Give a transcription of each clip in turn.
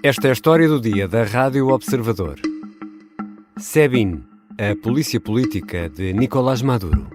Esta é a história do dia da Rádio Observador. SEBIN, a polícia política de Nicolás Maduro.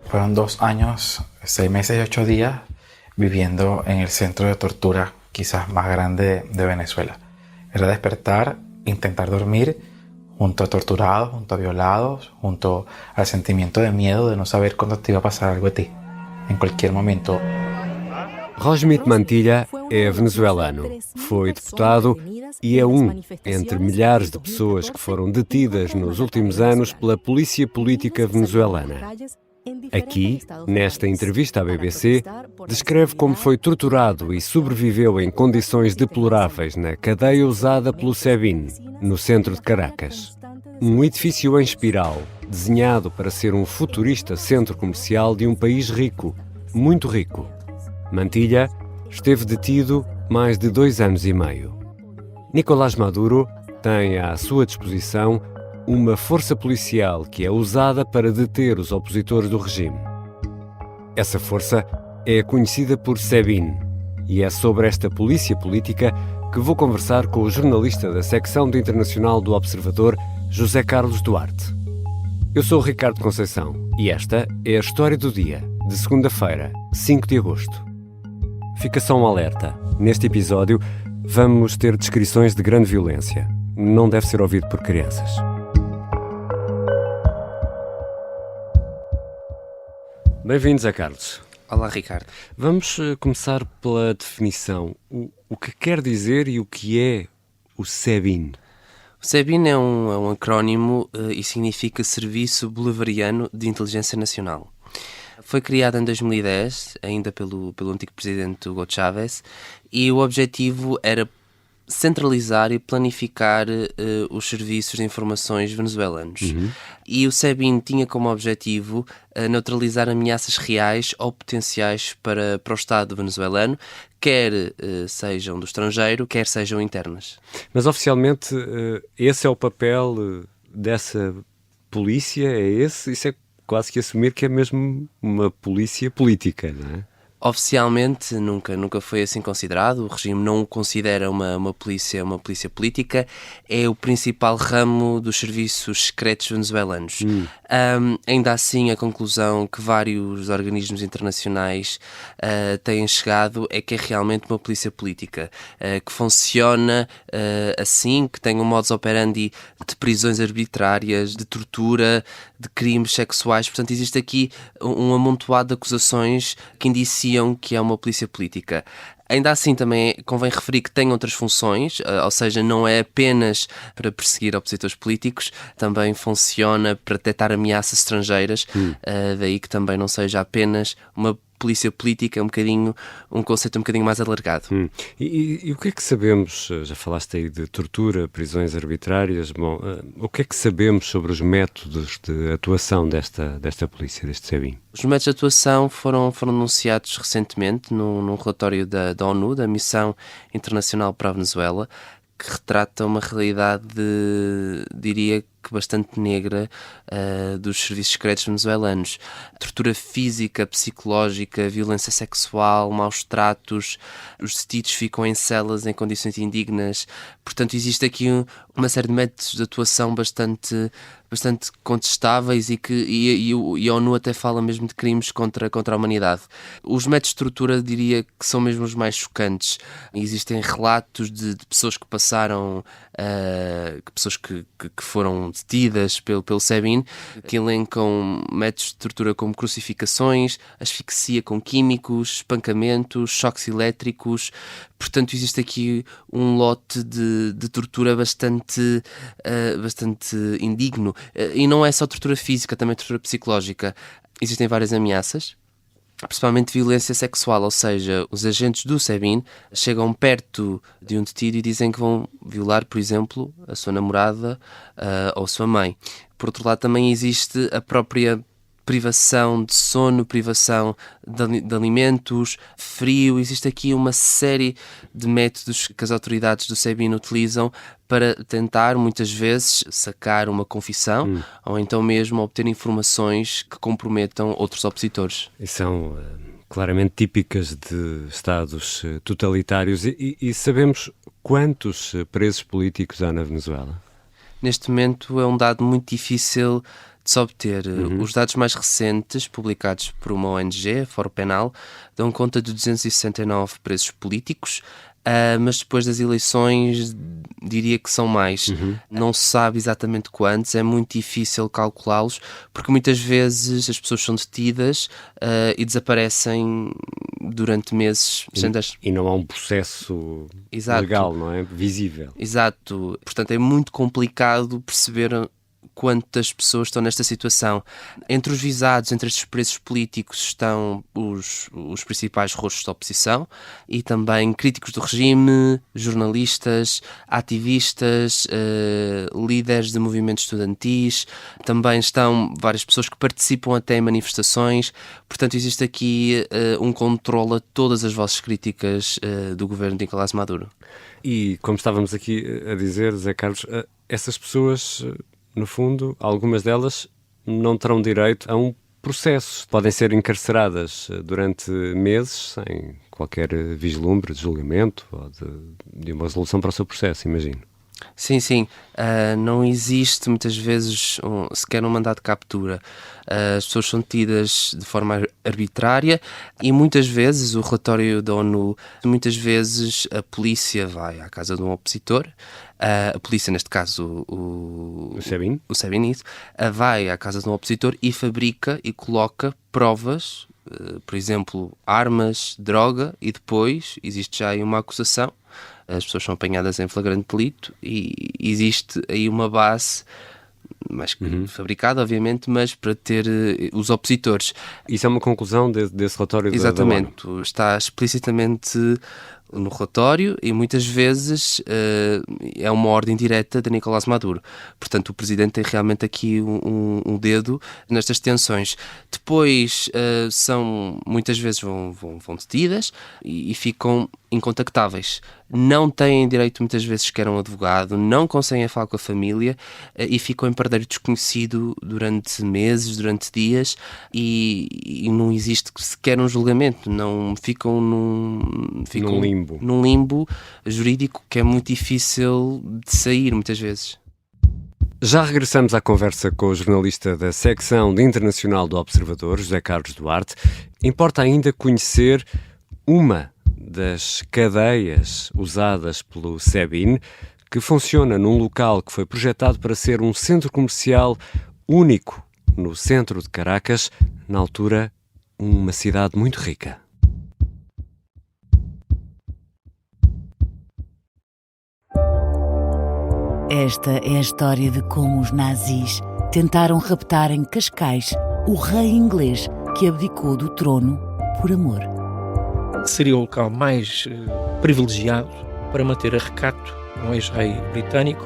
Fueron 2 años, 6 meses y 8 días viviendo en el centro de tortura quizás más grande de Venezuela. Era despertar, intentar dormir junto a torturados, junto a violados, junto al sentimiento de miedo de no saber cuándo te iba a pasar algo a ti, en cualquier momento. Rosmit Mantilla é venezuelano, foi deputado e é entre milhares de pessoas que foram detidas nos últimos anos pela polícia política venezuelana. Aqui, nesta entrevista à BBC, descreve como foi torturado e sobreviveu em condições deploráveis na cadeia usada pelo SEBIN, no centro de Caracas. Um edifício em espiral, desenhado para ser um futurista centro comercial de um país rico, muito rico. Mantilla esteve detido mais de 2 anos e meio. Nicolás Maduro tem à sua disposição uma força policial que é usada para deter os opositores do regime. Essa força é conhecida por SEBIN e é sobre esta polícia política que vou conversar com o jornalista da secção de internacional do Observador, José Carlos Duarte. Eu sou o Ricardo Conceição e esta é a história do dia, de segunda-feira, 5 de agosto. Fica só um alerta. Neste episódio vamos ter descrições de grande violência. Não deve ser ouvido por crianças. Bem-vindos, Zé Carlos. Olá, Ricardo. Vamos começar pela definição. O que quer dizer e o que é o SEBIN? O SEBIN é um acrónimo e significa Serviço Bolivariano de Inteligência Nacional. Foi criado em 2010, ainda pelo antigo presidente Hugo Chávez, e o objetivo era centralizar e planificar os serviços de informações venezuelanos. E o SEBIN tinha como objetivo neutralizar ameaças reais ou potenciais para o Estado venezuelano, quer sejam do estrangeiro, quer sejam internas. Mas oficialmente esse é o papel dessa polícia? É esse? Isso é quase que assumir que é mesmo uma polícia política, não é? Oficialmente nunca foi assim considerado, o regime não o considera uma polícia política, é o principal ramo dos serviços secretos venezuelanos. Ainda assim, a conclusão que vários organismos internacionais têm chegado é que é realmente uma polícia política, que funciona assim, que tem um modus operandi de prisões arbitrárias, de tortura, de crimes sexuais. Portanto, existe aqui um amontoado de acusações que indiciam que é uma polícia política. Ainda assim, também convém referir que tem outras funções, ou seja, não é apenas para perseguir opositores políticos, também funciona para detectar ameaças estrangeiras, daí que também não seja apenas uma polícia política, um conceito um bocadinho mais alargado. E o que é que sabemos, já falaste aí de tortura, prisões arbitrárias, o que é que sabemos sobre os métodos de atuação desta polícia, deste SEBIN? Os métodos de atuação foram anunciados recentemente num relatório da ONU, da Missão Internacional para a Venezuela, que retrata uma realidade, diria que bastante negra, dos serviços secretos venezuelanos. Tortura física, psicológica, violência sexual, maus tratos, os detidos ficam em celas em condições indignas. Portanto, existe aqui uma série de métodos de atuação bastante contestáveis e a ONU até fala mesmo de crimes contra a humanidade. Os métodos de tortura, diria que são mesmo os mais chocantes. Existem relatos de pessoas que passaram, pessoas que foram detidas pelo SEBIN, que elencam métodos de tortura como crucificações, asfixia com químicos, espancamentos, choques elétricos. Portanto, existe aqui um lote de tortura bastante indigno. E não é só tortura física, também tortura psicológica. Existem várias ameaças, principalmente violência sexual, ou seja, os agentes do SEBIN chegam perto de um detido e dizem que vão violar, por exemplo, a sua namorada ou a sua mãe. Por outro lado, também existe a própria privação de sono, privação de alimentos, frio. Existe aqui uma série de métodos que as autoridades do SEBIN utilizam para tentar, muitas vezes, sacar uma confissão ou então mesmo obter informações que comprometam outros opositores. E são claramente típicas de Estados totalitários. E sabemos quantos presos políticos há na Venezuela? Neste momento é um dado muito difícil de se obter. Os dados mais recentes, publicados por uma ONG, Foro Penal, dão conta de 269 presos políticos, mas depois das eleições diria que são mais. Não se sabe exatamente quantos, é muito difícil calculá-los, porque muitas vezes as pessoas são detidas e desaparecem durante meses. E não há um processo Exato. legal, não é? Visível. Exato. Portanto, é muito complicado perceber quantas pessoas estão nesta situação. Entre os visados, entre estes presos políticos, estão os principais rostos da oposição e também críticos do regime, jornalistas, ativistas, líderes de movimentos estudantis. Também estão várias pessoas que participam até em manifestações. Portanto, existe aqui um controle a todas as vozes críticas do governo de Nicolás Maduro. E, como estávamos aqui a dizer, Zé Carlos, essas pessoas, no fundo, algumas delas não terão direito a um processo. Podem ser encarceradas durante meses sem qualquer vislumbre de julgamento ou de uma resolução para o seu processo, imagino. Sim. Não existe muitas vezes sequer um mandado de captura. As pessoas são detidas de forma arbitrária e muitas vezes, o relatório da ONU, muitas vezes a polícia vai à casa de um opositor, a polícia, neste caso o SEBIN, vai à casa de um opositor e fabrica e coloca provas, por exemplo, armas, droga, e depois existe já aí uma acusação. As pessoas são apanhadas em flagrante delito e existe aí uma base, mais fabricada, obviamente, mas para ter os opositores. Isso é uma conclusão desse relatório? Exatamente. Está explicitamente no relatório e muitas vezes é uma ordem direta de Nicolás Maduro. Portanto, o presidente tem realmente aqui um dedo nestas tensões. Depois, muitas vezes vão detidas e ficam incontactáveis. Não têm direito, muitas vezes, sequer a um advogado, não conseguem falar com a família e ficam em paradero desconhecido durante meses, durante dias e não existe sequer um julgamento. Não ficam num limbo. Num limbo jurídico que é muito difícil de sair, muitas vezes. Já regressamos à conversa com o jornalista da secção de internacional do Observador, José Carlos Duarte. Importa ainda conhecer uma das cadeias usadas pelo SEBIN, que funciona num local que foi projetado para ser um centro comercial único no centro de Caracas, na altura uma cidade muito rica. Esta é a história de como os nazis tentaram raptar em Cascais o rei inglês que abdicou do trono por amor. Seria o local mais privilegiado para manter a recato um ex-rei britânico.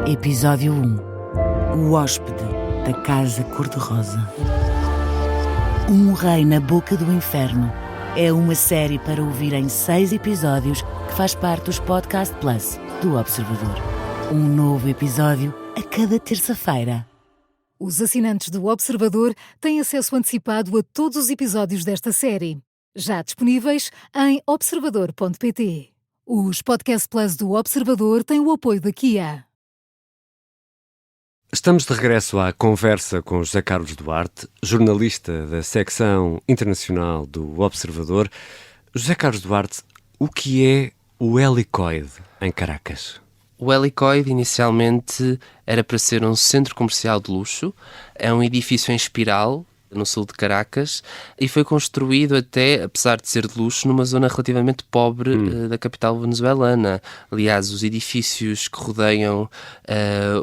Episódio 1. O hóspede da Casa Cor-de-Rosa. Um rei na boca do inferno é uma série para ouvir em 6 episódios que faz parte dos Podcast Plus do Observador. Um novo episódio a cada terça-feira. Os assinantes do Observador têm acesso antecipado a todos os episódios desta série, já disponíveis em observador.pt. Os Podcast Plus do Observador têm o apoio da Kia. Estamos de regresso à conversa com José Carlos Duarte, jornalista da secção internacional do Observador. José Carlos Duarte, o que é o Helicoide em Caracas? O Helicoide inicialmente era para ser um centro comercial de luxo. É um edifício em espiral no sul de Caracas, e foi construído até, apesar de ser de luxo, numa zona relativamente pobre da capital venezuelana. Aliás, os edifícios que rodeiam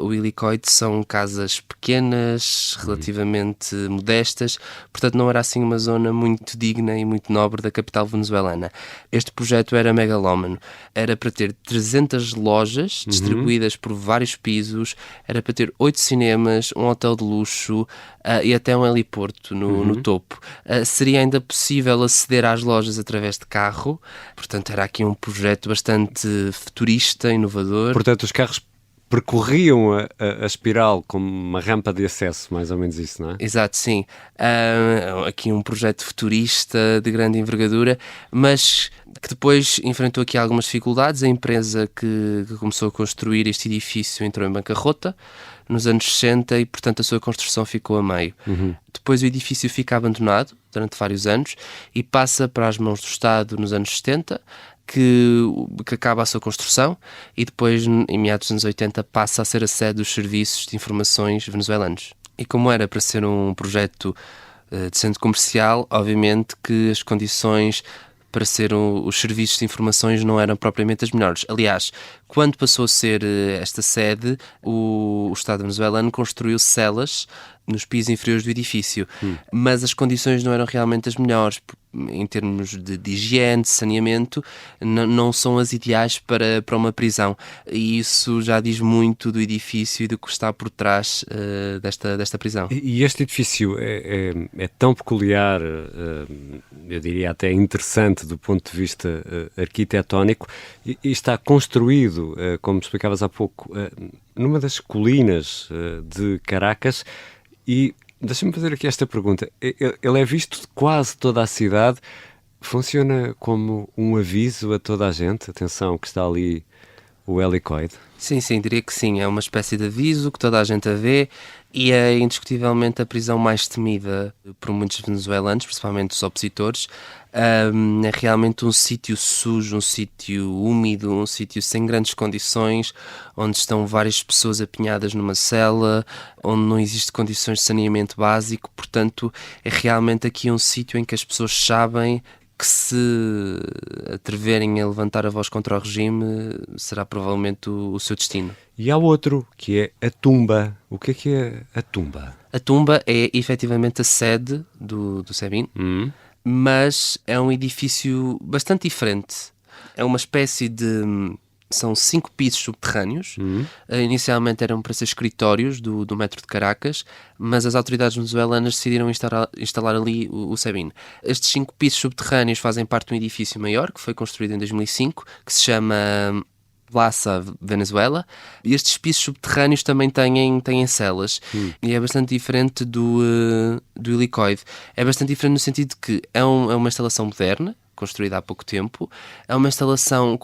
o helicoide são casas pequenas, relativamente modestas, portanto não era assim uma zona muito digna e muito nobre da capital venezuelana. Este projeto era megalómano, era para ter 300 lojas distribuídas por vários pisos, era para ter 8 cinemas, um hotel de luxo e até um heliporto no topo. Seria ainda possível aceder às lojas através de carro, portanto era aqui um projeto bastante futurista, inovador. Portanto, os carros percorriam a espiral como uma rampa de acesso, mais ou menos isso, não é? Exato, sim. Aqui um projeto futurista de grande envergadura, mas que depois enfrentou aqui algumas dificuldades. A empresa que começou a construir este edifício entrou em bancarrota nos anos 60 e, portanto, a sua construção ficou a meio. Depois o edifício fica abandonado durante vários anos e passa para as mãos do Estado nos anos 70, que acaba a sua construção, e depois, em meados dos anos 80, passa a ser a sede dos serviços de informações venezuelanos. E como era para ser um projeto de centro comercial, obviamente que as condições para ser os serviços de informações não eram propriamente as melhores. Aliás, quando passou a ser esta sede, o Estado venezuelano construiu celas nos pisos inferiores do edifício, mas as condições não eram realmente as melhores. Em termos de higiene, de saneamento, não são as ideais para uma prisão. E isso já diz muito do edifício e do que está por trás desta prisão. E este edifício é tão peculiar, eu diria até interessante do ponto de vista arquitetónico, e está construído, como explicavas há pouco, numa das colinas de Caracas. E deixa-me fazer aqui esta pergunta. Ele é visto de quase toda a cidade. Funciona como um aviso a toda a gente? Atenção, que está ali o helicoide. Sim, diria que sim. É uma espécie de aviso que toda a gente a vê e é indiscutivelmente a prisão mais temida por muitos venezuelanos, principalmente os opositores. É realmente um sítio sujo, um sítio úmido, um sítio sem grandes condições, onde estão várias pessoas apinhadas numa cela, onde não existe condições de saneamento básico. Portanto, é realmente aqui um sítio em que as pessoas sabem que, se atreverem a levantar a voz contra o regime, será provavelmente o seu destino. E há outro, que é a tumba. O que é a tumba? A tumba é efetivamente a sede do SEBIN, mas é um edifício bastante diferente. É uma espécie de... São 5 pisos subterrâneos. Inicialmente eram para ser escritórios do metro de Caracas, mas as autoridades venezuelanas decidiram instalar ali o SEBIN. Estes 5 pisos subterrâneos fazem parte de um edifício maior, que foi construído em 2005, que se chama Plaza Venezuela, e estes pisos subterrâneos também têm celas, e é bastante diferente do helicoide. É bastante diferente no sentido de que é uma instalação moderna, construída há pouco tempo, é uma instalação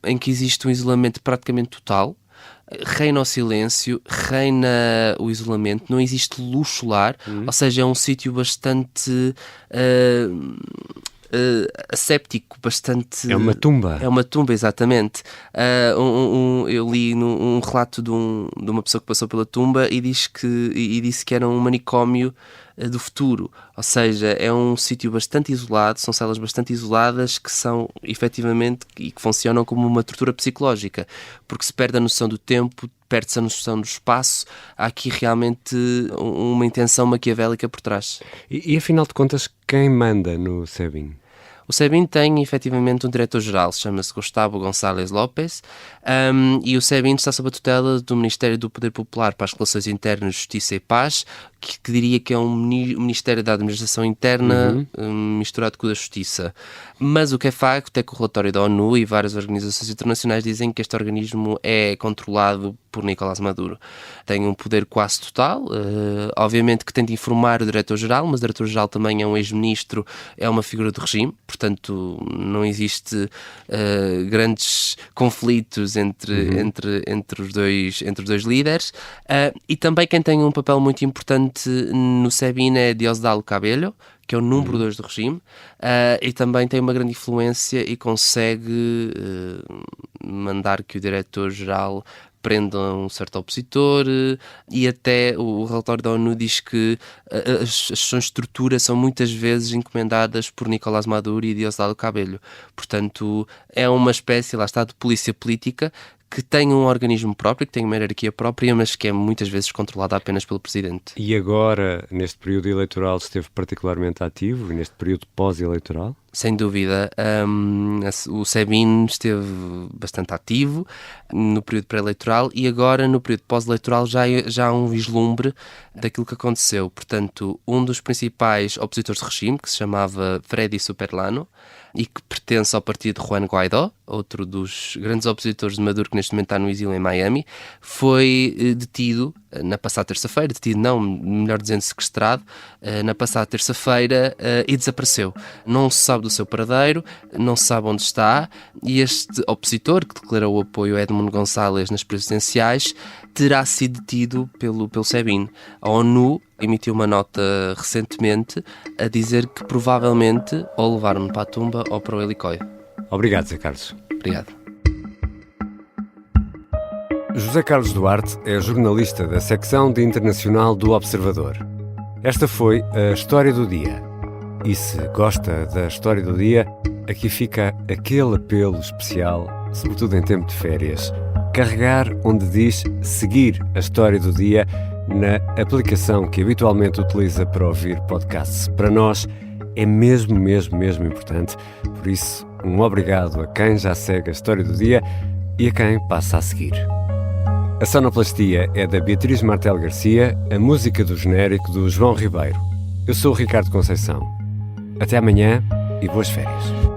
em que existe um isolamento praticamente total, reina o silêncio, reina o isolamento, não existe luz solar, ou seja, é um sítio bastante asséptico, bastante... É uma tumba. É uma tumba, exatamente. Eu li um relato de uma pessoa que passou pela tumba e disse que era um manicômio do futuro, ou seja, é um sítio bastante isolado, são celas bastante isoladas que são efetivamente e que funcionam como uma tortura psicológica, porque se perde a noção do tempo, perde-se a noção do espaço. Há aqui realmente uma intenção maquiavélica por trás. E afinal de contas, quem manda no SEBIN? O SEBIN tem efetivamente um diretor-geral, chama-se Gustavo González López, e o SEBIN está sob a tutela do Ministério do Poder Popular para as Relações Internas, Justiça e Paz, que diria que é um Ministério da Administração Interna misturado com o da Justiça. Mas o que é facto é que o relatório da ONU e várias organizações internacionais dizem que este organismo é controlado por Nicolás Maduro. Tem um poder quase total, obviamente que tem de informar o diretor-geral, mas o diretor-geral também é um ex-ministro, é uma figura de regime, portanto não existe grandes conflitos entre os dois líderes. E também quem tem um papel muito importante no SEBIN é Diosdado Cabello, que é o número 2 do regime, e também tem uma grande influência e consegue mandar que o diretor-geral prende um certo opositor, e até o relatório da ONU diz que as sessões de tortura são muitas vezes encomendadas por Nicolás Maduro e Diosdado Cabello. Portanto, é uma espécie, lá está, de polícia política que tem um organismo próprio, que tem uma hierarquia própria, mas que é muitas vezes controlada apenas pelo presidente. E agora, neste período eleitoral, esteve particularmente ativo, neste período pós-eleitoral? Sem dúvida. O SEBIN esteve bastante ativo no período pré-eleitoral e agora, no período pós-eleitoral, já há um vislumbre daquilo que aconteceu. Portanto, um dos principais opositores de regime, que se chamava Freddy Superlano, e que pertence ao partido de Juan Guaidó, outro dos grandes opositores de Maduro, que neste momento está no exílio em Miami, foi detido na passada terça-feira, melhor dizendo, sequestrado, na passada terça-feira, e desapareceu. Não se sabe do seu paradeiro, não se sabe onde está, e este opositor, que declarou o apoio a Edmundo González nas presidenciais, terá sido detido pelo SEBIN. A ONU emitiu uma nota recentemente a dizer que provavelmente ou levaram-no para a tumba ou para o helicóide. Obrigado, Zé Carlos. Obrigado. José Carlos Duarte é jornalista da secção de internacional do Observador. Esta foi a História do Dia. E se gosta da História do Dia, aqui fica aquele apelo especial, sobretudo em tempo de férias. Carregar onde diz seguir a História do Dia na aplicação que habitualmente utiliza para ouvir podcasts. Para nós é mesmo importante. Por isso, um obrigado a quem já segue a História do Dia e a quem passa a seguir. A sonoplastia é da Beatriz Martel Garcia, a música do genérico do João Ribeiro. Eu sou o Ricardo Conceição. Até amanhã e boas férias.